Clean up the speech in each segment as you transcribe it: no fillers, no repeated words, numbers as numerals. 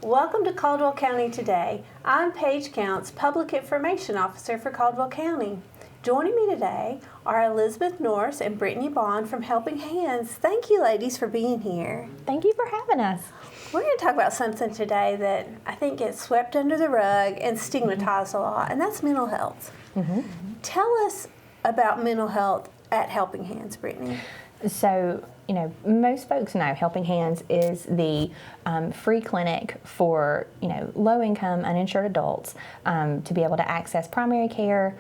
Welcome to Caldwell County Today. I'm Paige Counts, Public Information Officer for Caldwell County. Joining me today are Elizabeth Norris and Brittany Bonn from Helping Hands. Thank you, ladies, for being here. Thank you for having us. We're going to talk about something today that I think gets swept under the rug and stigmatized a lot, and that's mental health. Tell us about mental health at Helping Hands, Brittany. So, most folks know Helping Hands is the free clinic for, low-income, uninsured adults to be able to access primary care,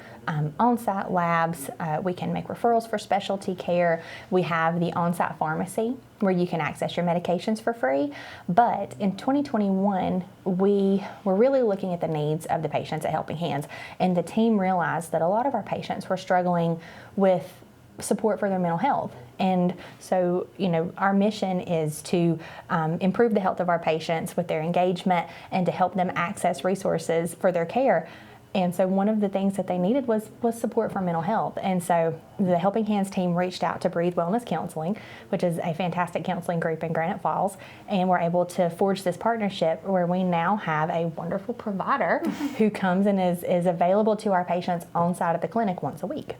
on-site labs. We can make referrals for specialty care. We have the on-site pharmacy where you can access your medications for free. But in 2021, we were really looking at the needs of the patients at Helping Hands, and the team realized that a lot of our patients were struggling with support for their mental health. And so, our mission is to improve the health of our patients with their engagement and to help them access resources for their care. And so one of the things that they needed was support for mental health. And so the Helping Hands team reached out to Breathe Wellness Counseling, which is a fantastic counseling group in Granite Falls, and we're able to forge this partnership where we now have a wonderful provider who comes and is available to our patients on site at the clinic once a week.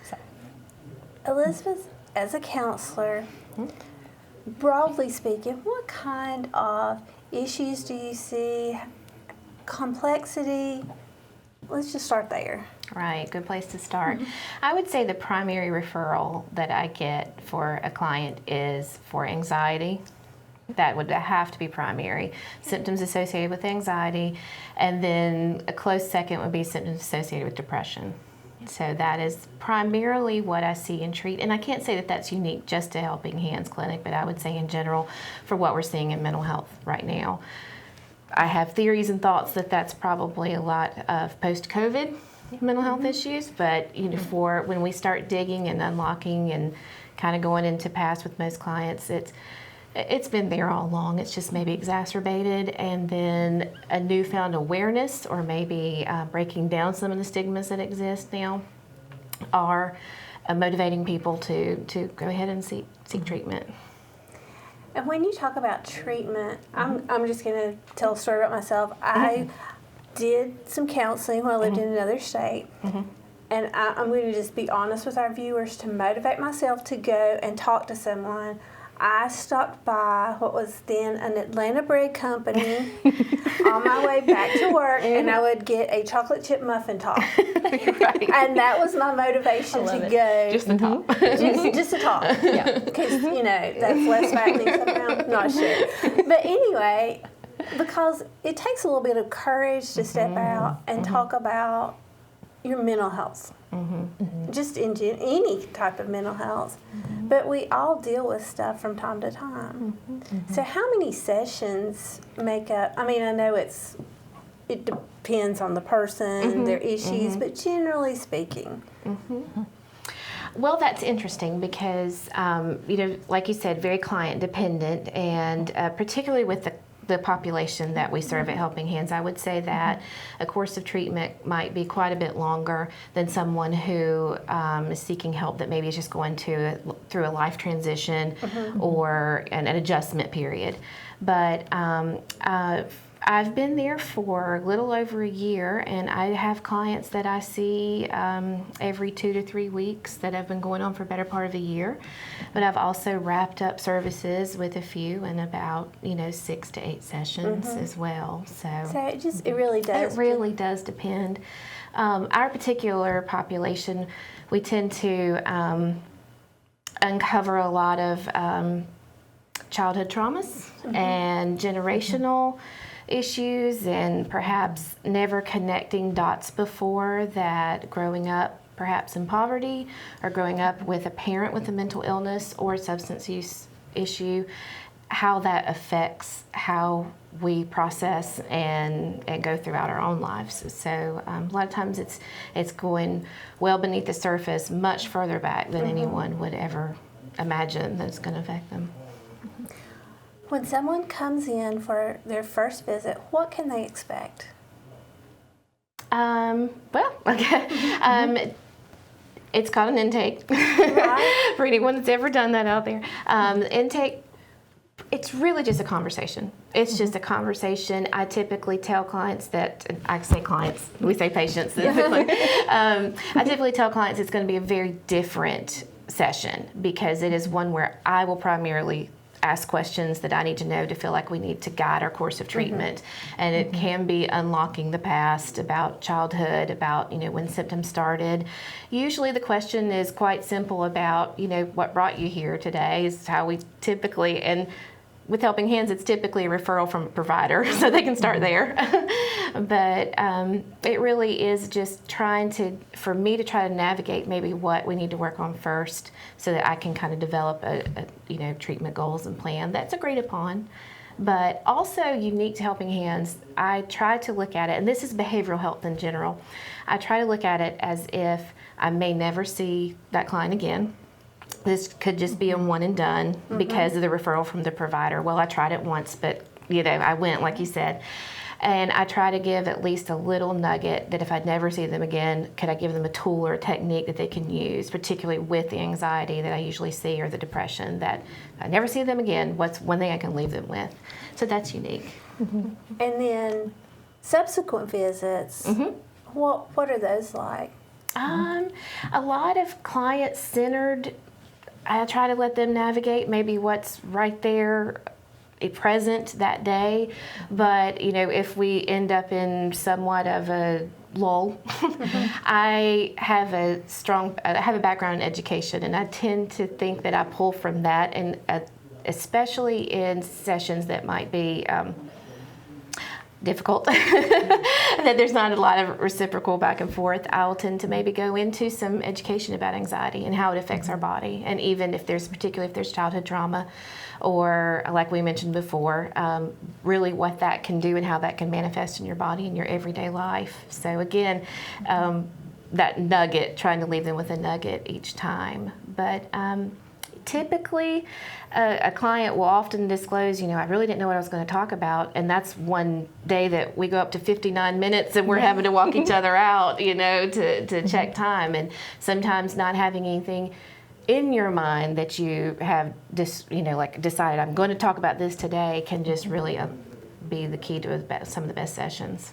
So. Elizabeth, as a counselor, broadly speaking, what kind of issues do you see? Complexity? Let's just start there. Right, good place to start. I would say the primary referral that I get for a client is for anxiety. That would have to be primary. Symptoms associated with anxiety, and then a close second would be symptoms associated with depression. So that is primarily what I see and treat. And I can't say that that's unique just to Helping Hands Clinic, but I would say in general for what we're seeing in mental health right now. I have theories and thoughts that that's probably a lot of post-COVID mental health issues, but for when we start digging and unlocking and kind of going into past with most clients, it's been there all along. It's just maybe exacerbated, and then a newfound awareness, or maybe breaking down some of the stigmas that exist now, are motivating people to go ahead and seek treatment. And when you talk about treatment, I'm just going to tell a story about myself. I did some counseling when I lived in another state. And I'm going to just be honest with our viewers. To motivate myself to go and talk to someone, I stopped by what was then an Atlanta bread company on my way back to work, and I would get a chocolate chip muffin top. Right. And that was my motivation to go. Just the top. Just the top. Yeah. Because, that's less fattening somehow. Not sure. But anyway, because it takes a little bit of courage to step out and talk about your mental health. Just in any type of mental health. But we all deal with stuff from time to time. So how many sessions make up? I mean, I know it depends on the person, their issues, but generally speaking. Well, that's interesting because, like you said, very client dependent, and particularly with the population that we serve at Helping Hands, I would say that a course of treatment might be quite a bit longer than someone who is seeking help that maybe is just going through a life transition or an adjustment period. But I've been there for a little over a year, and I have clients that I see every 2 to 3 weeks that have been going on for a better part of a year. But I've also wrapped up services with a few in about 6 to 8 sessions as well. So it really does. It really does depend. Our particular population, we tend to uncover a lot of childhood traumas and generational issues, and perhaps never connecting dots before that, growing up perhaps in poverty or growing up with a parent with a mental illness or a substance use issue, how that affects how we process and go throughout our own lives. So a lot of times it's going well beneath the surface, much further back than anyone would ever imagine that it's going to affect them. When someone comes in for their first visit, what can they expect? It's called an intake. Right. For anyone that's ever done that out there. Intake It's really just a conversation. It's just a conversation. I typically tell clients that, I say clients, we say patients. I typically tell clients it's going to be a very different session because it is one where I will primarily ask questions that I need to know to feel like we need to guide our course of treatment. And it can be unlocking the past, about childhood, about, when symptoms started. Usually the question is quite simple about, what brought you here today is how we typically, and with Helping Hands, it's typically a referral from a provider, so they can start there. But it really is just for me to try to navigate maybe what we need to work on first so that I can kind of develop a treatment goals and plan that's agreed upon. But also unique to Helping Hands, I try to look at it, and this is behavioral health in general, I try to look at it as if I may never see that client again. This could just be a one and done because of the referral from the provider. Well, I tried it once, but I went, like you said. And I try to give at least a little nugget that if I'd never see them again, could I give them a tool or a technique that they can use, particularly with the anxiety that I usually see or the depression, that if I never see them again, what's one thing I can leave them with? So that's unique. And then subsequent visits, what are those like? A lot of client-centered. I try to let them navigate maybe what's right there present that day. But, if we end up in somewhat of a lull, I have a background in education, and I tend to think that I pull from that, and especially in sessions that might be difficult, that there's not a lot of reciprocal back and forth, I'll tend to maybe go into some education about anxiety and how it affects our body. And even particularly if there's childhood trauma or, like we mentioned before, really what that can do and how that can manifest in your body in your everyday life. So again, that nugget, trying to leave them with a nugget each time. But typically, a client will often disclose, I really didn't know what I was going to talk about, and that's one day that we go up to 59 minutes and we're having to walk each other out, to check time, and sometimes not having anything in your mind that you have decided I'm going to talk about this today can just really be the key to some of the best sessions.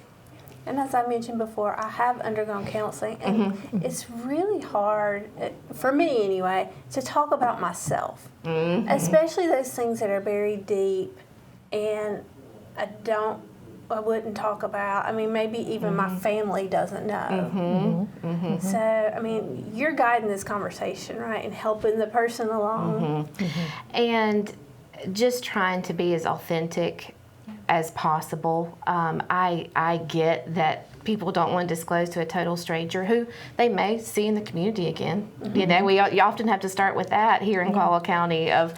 And as I mentioned before, I have undergone counseling, and it's really hard, for me anyway, to talk about myself, especially those things that are very deep and I wouldn't talk about. I mean, maybe even my family doesn't know. So, you're guiding this conversation, right, and helping the person along. And just trying to be as authentic as possible. I get that people don't want to disclose to a total stranger who they may see in the community again. You often have to start with that here in Caldwell County of,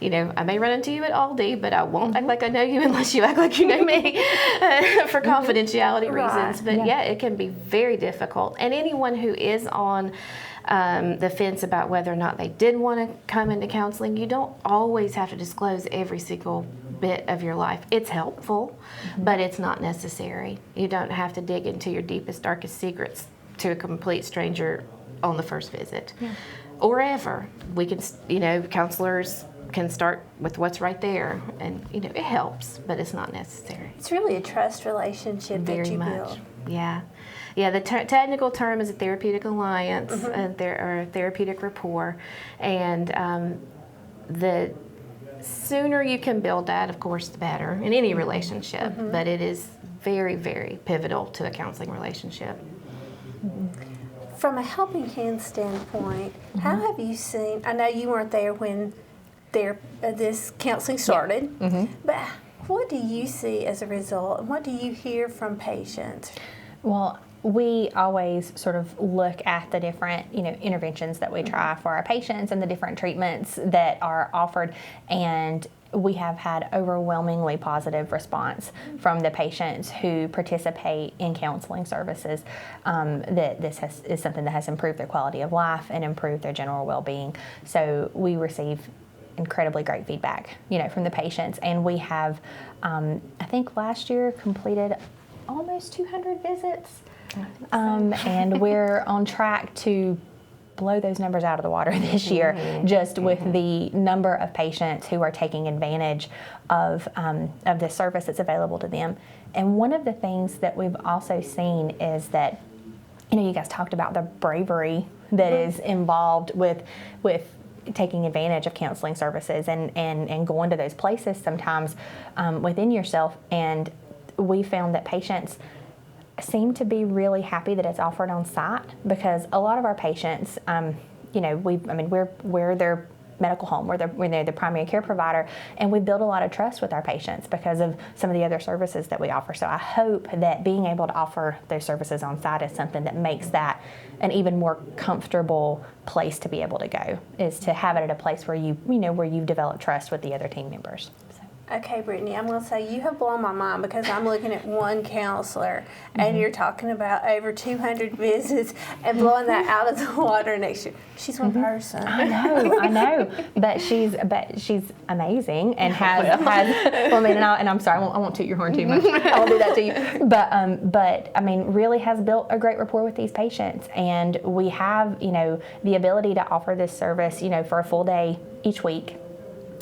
I may run into you at Aldi, but I won't act like I know you unless you act like you know me for confidentiality reasons. But yeah, it can be very difficult. And anyone who is on the fence about whether or not they did want to come into counseling, you don't always have to disclose every single bit of your life. It's helpful, but it's not necessary. You don't have to dig into your deepest, darkest secrets to a complete stranger on the first visit. Or ever. We can, counselors can start with what's right there, and it helps, but it's not necessary. It's really a trust relationship that you build. Yeah. The technical term is a therapeutic alliance, or a therapeutic rapport, and the sooner you can build that, of course, the better in any relationship. But it is very, very pivotal to a counseling relationship. From a Helping Hands standpoint, how have you seen? I know you weren't there when this counseling started, but what do you see as a result, and what do you hear from patients? Well, we always sort of look at the different, interventions that we try for our patients and the different treatments that are offered, and we have had overwhelmingly positive response from the patients who participate in counseling services, that this is something that has improved their quality of life and improved their general well-being. So we receive incredibly great feedback, from the patients, and we have, I think last year completed almost 200 visits. And we're on track to blow those numbers out of the water this year, just with the number of patients who are taking advantage of the service that's available to them. And one of the things that we've also seen is that, you guys talked about the bravery that is involved with taking advantage of counseling services and going to those places sometimes within yourself. And we found that patients seem to be really happy that it's offered on site, because a lot of our patients, we're their medical home, we're the primary care provider, and we build a lot of trust with our patients because of some of the other services that we offer. So I hope that being able to offer those services on site is something that makes that an even more comfortable place to be able to go, is to have it at a place where where you've developed trust with the other team members. Okay, Brittany, I'm going to say you have blown my mind, because I'm looking at one counselor, and you're talking about over 200 visits and blowing that out of the water next year. She's one person. I know, but she's amazing and has. And I'm sorry, I won't toot your horn too much. I won't do that to you. But really has built a great rapport with these patients, and we have the ability to offer this service for a full day each week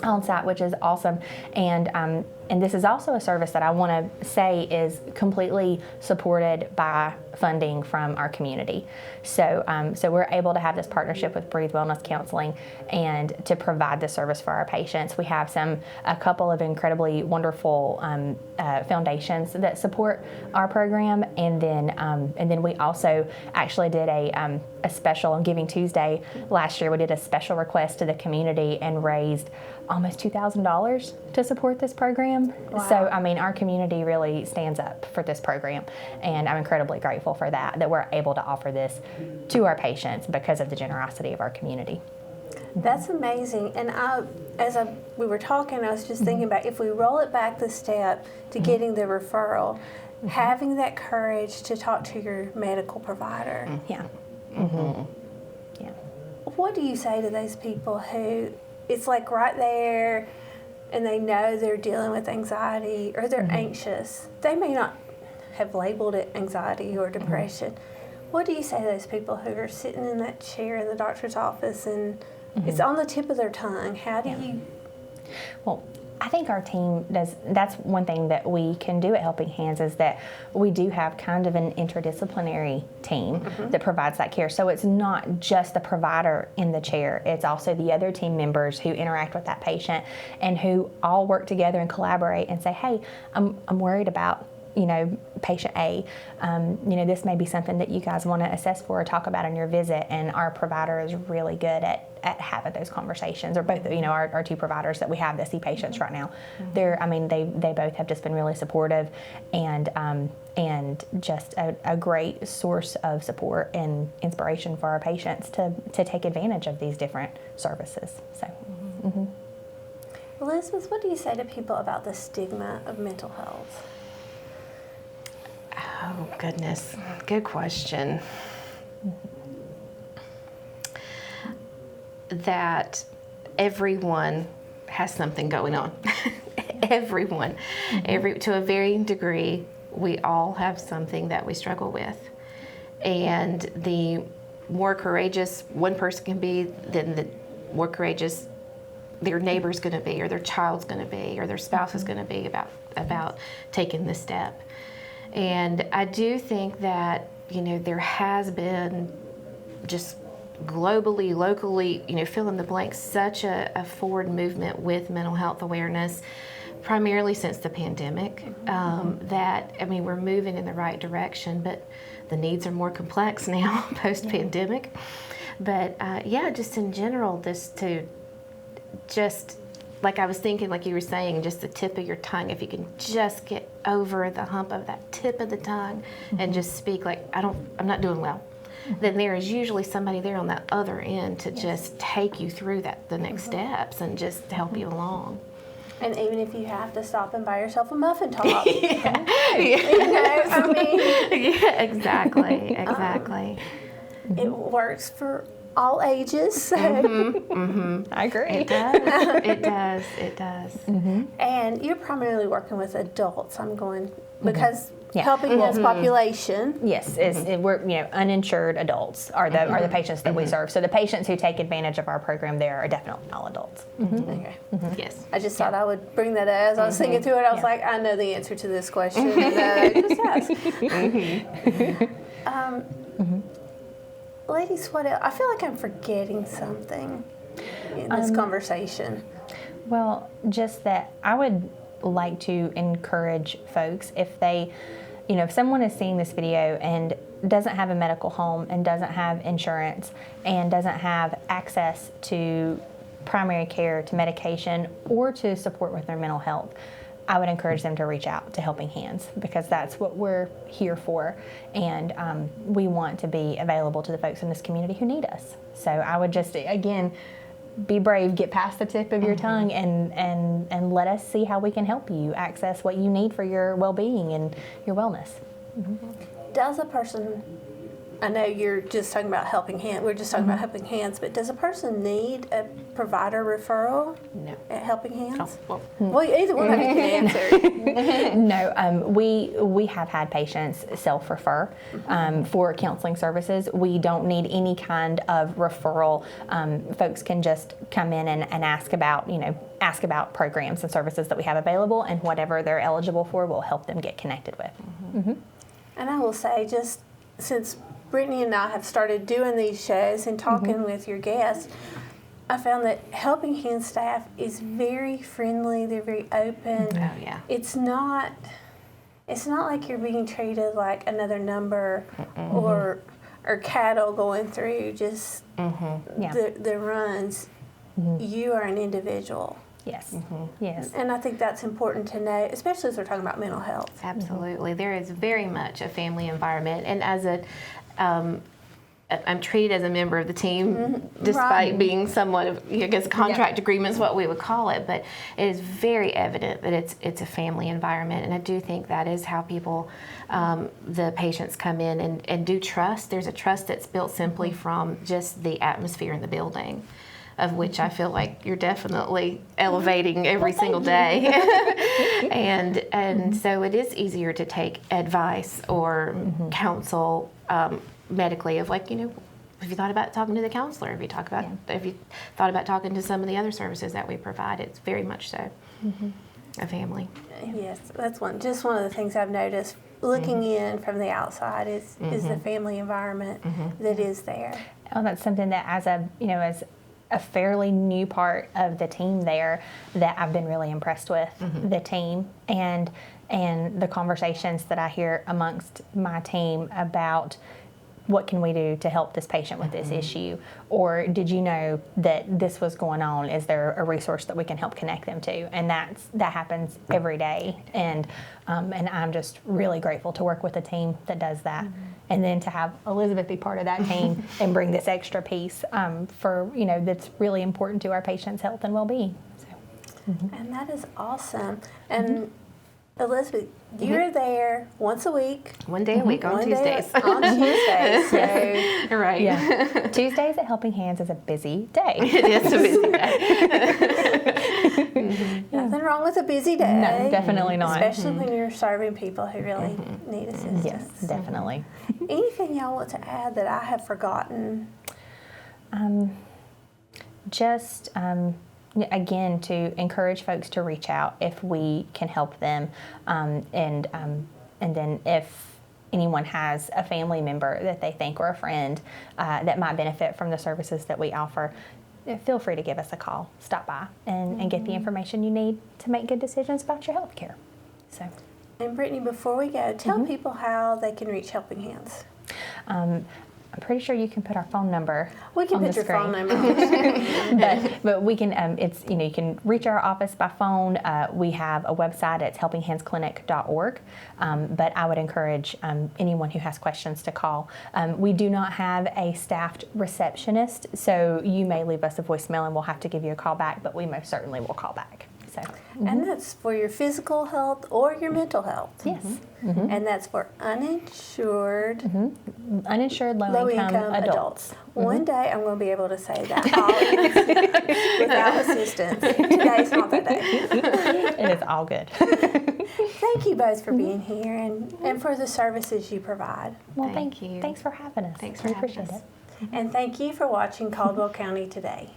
on site, which is awesome. And this is also a service that I want to say is completely supported by funding from our community. So we're able to have this partnership with Breathe Wellness Counseling and to provide this service for our patients. We have a couple of incredibly wonderful foundations that support our program, and then we also actually did a special on Giving Tuesday last year. We did a special request to the community and raised almost $2,000 to support this program. Wow. So, our community really stands up for this program, and I'm incredibly grateful for that we're able to offer this to our patients because of the generosity of our community. That's amazing. And we were talking, I was just thinking about, if we roll it back the step to getting the referral, having that courage to talk to your medical provider. Yeah. Yeah. What do you say to those people who it's like right there and they know they're dealing with anxiety or they're anxious? They may not have labeled it anxiety or depression. What do you say to those people who are sitting in that chair in the doctor's office and it's on the tip of their tongue? How do you... Well, I think our team does. That's one thing that we can do at Helping Hands, is that we do have kind of an interdisciplinary team that provides that care. So it's not just the provider in the chair. It's also the other team members who interact with that patient and who all work together and collaborate and say, hey, I'm worried about patient A, this may be something that you guys want to assess for or talk about in your visit. And our provider is really good at having those conversations, or both, our two providers that we have that see patients right now. They both have just been really supportive and just a great source of support and inspiration for our patients to take advantage of these different services. So, Elizabeth, what do you say to people about the stigma of mental health? Oh, goodness. Good question. That everyone has something going on. Everyone. To a varying degree, we all have something that we struggle with. And the more courageous one person can be, then the more courageous their neighbor's going to be, or their child's going to be, or their spouse is going to be about taking this step. And I do think that, there has been just globally, locally, fill in the blank, such a forward movement with mental health awareness, primarily since the pandemic, that, we're moving in the right direction, but the needs are more complex now post-pandemic. But just in general, like I was thinking, like you were saying, just the tip of your tongue, if you can just get over the hump of that tip of the tongue and just speak like, I'm not doing well, then there is usually somebody there on that other end to just take you through the next steps and just help you along. And even if you have to stop and buy yourself a muffin top. Yeah, exactly. It works for all ages. So. I agree. It does. And you're primarily working with adults, because helping hands population. Yes, we're uninsured adults are the patients that we serve. So the patients who take advantage of our program there are definitely all adults. Okay. Yes. I just thought I would bring that up. As I was thinking through it, I was like, I know the answer to this question. And just ask. Ladies, what else? I feel like I'm forgetting something in this conversation. Well, just that I would like to encourage folks if they, if someone is seeing this video and doesn't have a medical home and doesn't have insurance and doesn't have access to primary care, to medication, or to support with their mental health, I would encourage them to reach out to Helping Hands, because that's what we're here for, and we want to be available to the folks in this community who need us. So I would just, again, be brave, get past the tip of your tongue, and let us see how we can help you access what you need for your well-being and your wellness. Does a person, I know you're just talking about Helping Hands, we're just talking about Helping Hands, but does a person need a provider referral No. at Helping Hands? Oh, Well, either one of you can answer. No, we have had patients self-refer for counseling services. We don't need any kind of referral. Folks can just come in and ask about programs and services that we have available, and whatever they're eligible for, we'll help them get connected with. And I will say, just since Brittany and I have started doing these shows and talking with your guests, I found that Helping Hands staff is very friendly. They're very open. Oh, yeah. It's not like you're being treated like another number or cattle going through just the runs. You are an individual. Yes. Yes. And I think that's important to know, especially as we're talking about mental health. Absolutely. There is very much a family environment. And as I'm treated as a member of the team, despite being somewhat of, I guess, contract agreements, what we would call it. But it is very evident that it's a family environment. And I do think that is how people, the patients come in and do trust. There's a trust that's built simply from just the atmosphere in the building, of which I feel like you're definitely elevating every single day. and so it is easier to take advice or counsel medically of, like, have you thought about talking to the counselor? Have you thought about talking to some of the other services that we provide? It's very much so a family. Yes, that's one of the things I've noticed looking in from the outside is the family environment that is there. Oh, that's something that as a fairly new part of the team there, that I've been really impressed with the team and the conversations that I hear amongst my team about what can we do to help this patient with this issue, or did you know that this was going on? Is there a resource that we can help connect them to? And that happens every day, and I'm just really grateful to work with a team that does that. And then to have Elizabeth be part of that team and bring this extra piece for that's really important to our patients' health and well-being. So. And that is awesome. And Elizabeth, you're there once a week. One day a week on Tuesdays. On Tuesdays. So. Right. Yeah. Tuesdays at Helping Hands is a busy day. It is a busy day. Nothing wrong with a busy day. No, definitely not. Especially when you're serving people who really need assistance. Yes, definitely. Anything y'all want to add that I have forgotten? Again, to encourage folks to reach out if we can help them, and then if anyone has a family member that they think, or a friend that might benefit from the services that we offer, feel free to give us a call, stop by, and get the information you need to make good decisions about your health care. So. And Brittany, before we go, tell people how they can reach Helping Hands. I'm pretty sure you can put our phone number. We can on put the your screen. phone number on the screen. but we can. You can reach our office by phone. We have a website. It's helpinghandsclinic.org. But I would encourage anyone who has questions to call. We do not have a staffed receptionist, so you may leave us a voicemail and we'll have to give you a call back. But we most certainly will call back. So, And that's for your physical health or your mental health. yes. And that's for uninsured, Uninsured low-income adults. One day I'm going to be able to say that all without assistance. Today's not that day. It is all good. Thank you both for being here and for the services you provide. Well, Thank you. Thanks for having us. Thanks for We having appreciate us. it. And thank you for watching Caldwell County Today.